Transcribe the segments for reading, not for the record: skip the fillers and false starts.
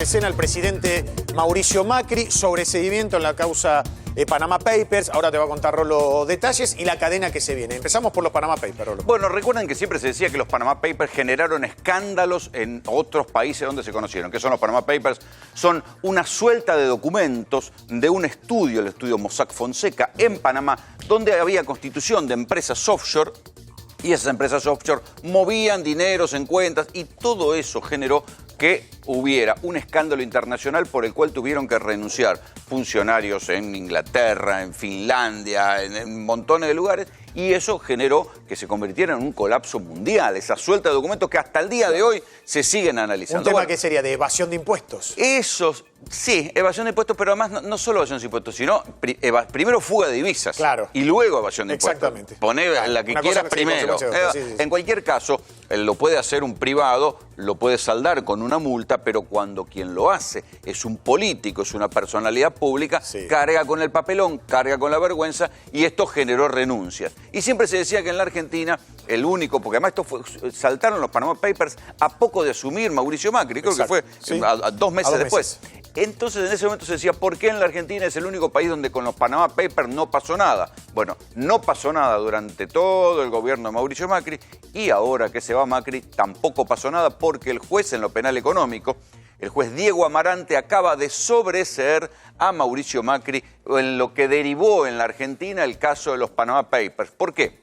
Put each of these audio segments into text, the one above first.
Escena el presidente Mauricio Macri, sobreseguimiento en la causa Panama Papers. Ahora te va a contar Rolo detalles y la cadena que se viene. Empezamos por los Panama Papers, Rolo. Bueno, recuerden que siempre se decía que los Panama Papers generaron escándalos en otros países donde se conocieron. ¿Qué son los Panama Papers? Son una suelta de documentos de un estudio, el estudio Mossack Fonseca, en Panamá, donde había constitución de empresas offshore. Y esas empresas offshore movían dineros en cuentas y todo eso generó que hubiera un escándalo internacional por el cual tuvieron que renunciar funcionarios en Inglaterra, en Finlandia, en montones de lugares, y eso generó que se convirtiera en un colapso mundial, esa suelta de documentos que hasta el día de hoy se siguen analizando. Un tema que sería de evasión de impuestos. Esos, sí, evasión de impuestos, pero además no solo evasión de impuestos, sino primero fuga de divisas. Claro. Y luego evasión de Exactamente. impuestos. Poné la que quieras primero. Sí. En cualquier caso, lo puede hacer un privado, lo puede saldar con una multa, pero cuando quien lo hace es un político, es una personalidad pública, carga con el papelón, carga con la vergüenza, y esto generó renuncias. Y siempre se decía que en la Argentina el único, porque además saltaron los Panama Papers a poco de asumir Mauricio Macri, creo que fue a 2 meses después. Entonces en ese momento se decía, ¿por qué en la Argentina es el único país donde con los Panama Papers no pasó nada? Bueno, no pasó nada durante todo el gobierno de Mauricio Macri, y ahora que se va Macri tampoco pasó nada, porque el juez en lo penal económico, el juez Diego Amarante, acaba de sobreseer a Mauricio Macri en lo que derivó en la Argentina el caso de los Panama Papers. ¿Por qué?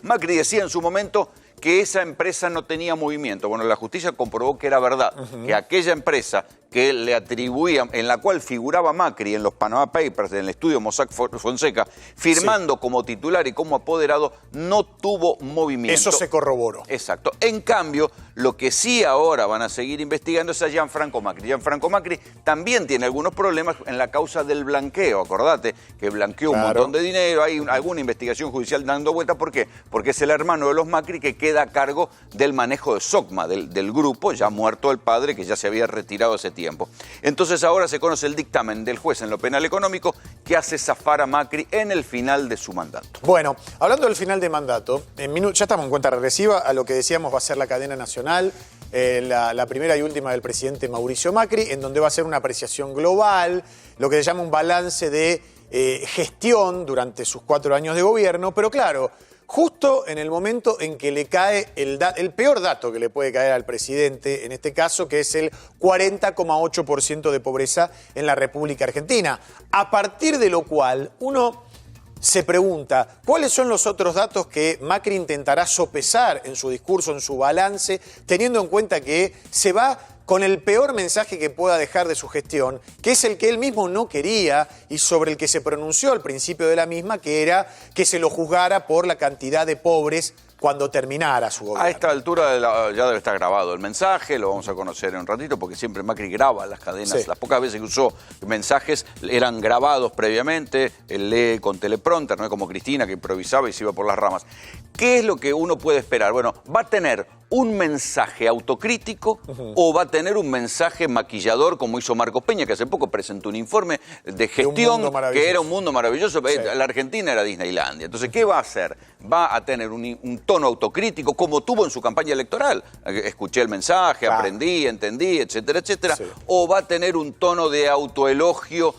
Macri decía en su momento que esa empresa no tenía movimiento. Bueno, la justicia comprobó que era verdad, que aquella empresa que le atribuían, en la cual figuraba Macri en los Panama Papers, en el estudio Mossack Fonseca, firmando como titular y como apoderado, no tuvo movimiento. Eso se corroboró. Exacto. En cambio, lo que sí ahora van a seguir investigando es a Gianfranco Macri. Gianfranco Macri también tiene algunos problemas en la causa del blanqueo. Acordate que blanqueó un montón de dinero, hay alguna investigación judicial dando vuelta. ¿Por qué? Porque es el hermano de los Macri que queda a cargo del manejo de SOCMA, del grupo, ya muerto el padre, que ya se había retirado hace tiempo. Entonces ahora se conoce el dictamen del juez en lo penal económico que hace zafar a Macri en el final de su mandato. Bueno, hablando del final de mandato, ya estamos en cuenta regresiva a lo que decíamos va a ser la cadena nacional, la primera y última del presidente Mauricio Macri, en donde va a ser una apreciación global, lo que se llama un balance de gestión durante sus 4 años de gobierno, pero claro, justo en el momento en que le cae el peor dato que le puede caer al presidente, en este caso, que es el 40,8% de pobreza en la República Argentina. A partir de lo cual, uno se pregunta, ¿cuáles son los otros datos que Macri intentará sopesar en su discurso, en su balance, teniendo en cuenta que se va con el peor mensaje que pueda dejar de su gestión, que es el que él mismo no quería y sobre el que se pronunció al principio de la misma, que era que se lo juzgara por la cantidad de pobres cuando terminara su gobierno? A esta altura ya debe estar grabado el mensaje, lo vamos a conocer en un ratito, porque siempre Macri graba las cadenas. Las pocas veces que usó mensajes eran grabados previamente, él lee con teleprompter, no es como Cristina que improvisaba y se iba por las ramas. ¿Qué es lo que uno puede esperar? Bueno, va a tener un mensaje autocrítico o va a tener un mensaje maquillador como hizo Marcos Peña, que hace poco presentó un informe de gestión que era un mundo maravilloso. La Argentina era Disneylandia. Entonces, ¿qué va a hacer? Va a tener un tono autocrítico como tuvo en su campaña electoral. Escuché el mensaje, aprendí, entendí, etcétera, etcétera. O va a tener un tono de autoelogio.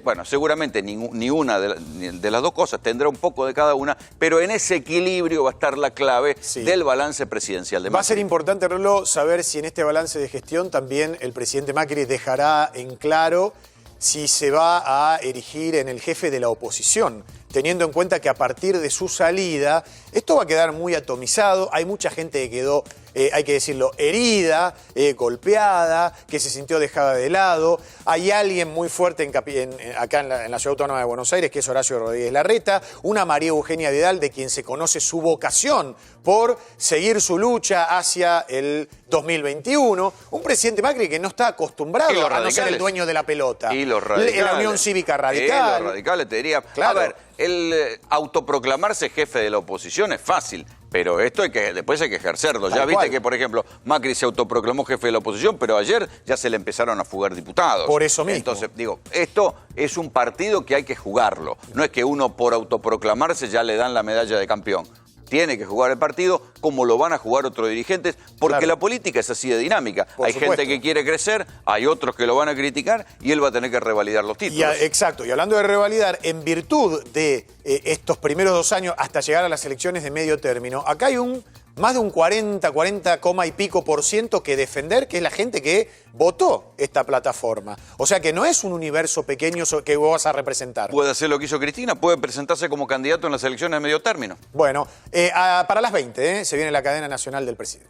Bueno, seguramente ni una de las dos cosas, tendrá un poco de cada una, pero en ese equilibrio va a estar la clave del balance presidencial de Macri. Va a ser importante, Rolo, saber si en este balance de gestión también el presidente Macri dejará en claro si se va a erigir en el jefe de la oposición, teniendo en cuenta que a partir de su salida esto va a quedar muy atomizado. Hay mucha gente que quedó, hay que decirlo, herida, golpeada, que se sintió dejada de lado. Hay alguien muy fuerte acá en la Ciudad Autónoma de Buenos Aires, que es Horacio Rodríguez Larreta, una María Eugenia Vidal, de quien se conoce su vocación por seguir su lucha hacia el 2021. Un presidente Macri que no está acostumbrado a no ser el dueño de la pelota. Y los radicales. La Unión Cívica Radical. Los radicales, te diría. Claro. A ver, el autoproclamarse jefe de la oposición es fácil, pero esto después hay que ejercerlo. Ya viste que, por ejemplo, Macri se autoproclamó jefe de la oposición, pero ayer ya se le empezaron a fugar diputados. Por eso mismo. Entonces, digo, esto es un partido que hay que jugarlo. No es que uno por autoproclamarse ya le dan la medalla de campeón. tiene que jugar el partido, como lo van a jugar otros dirigentes, porque Claro. la política es así de dinámica. Por Hay supuesto. gente que quiere crecer, hay otros que lo van a criticar y él va a tener que revalidar los títulos. Exacto, y hablando de revalidar, en virtud de estos primeros 2 años hasta llegar a las elecciones de medio término, acá hay más de un 40, coma y pico por ciento que defender, que es la gente que votó esta plataforma. O sea que no es un universo pequeño que vos vas a representar. Puede hacer lo que hizo Cristina, puede presentarse como candidato en las elecciones de medio término. Bueno, para las 20 se viene la cadena nacional del presidente.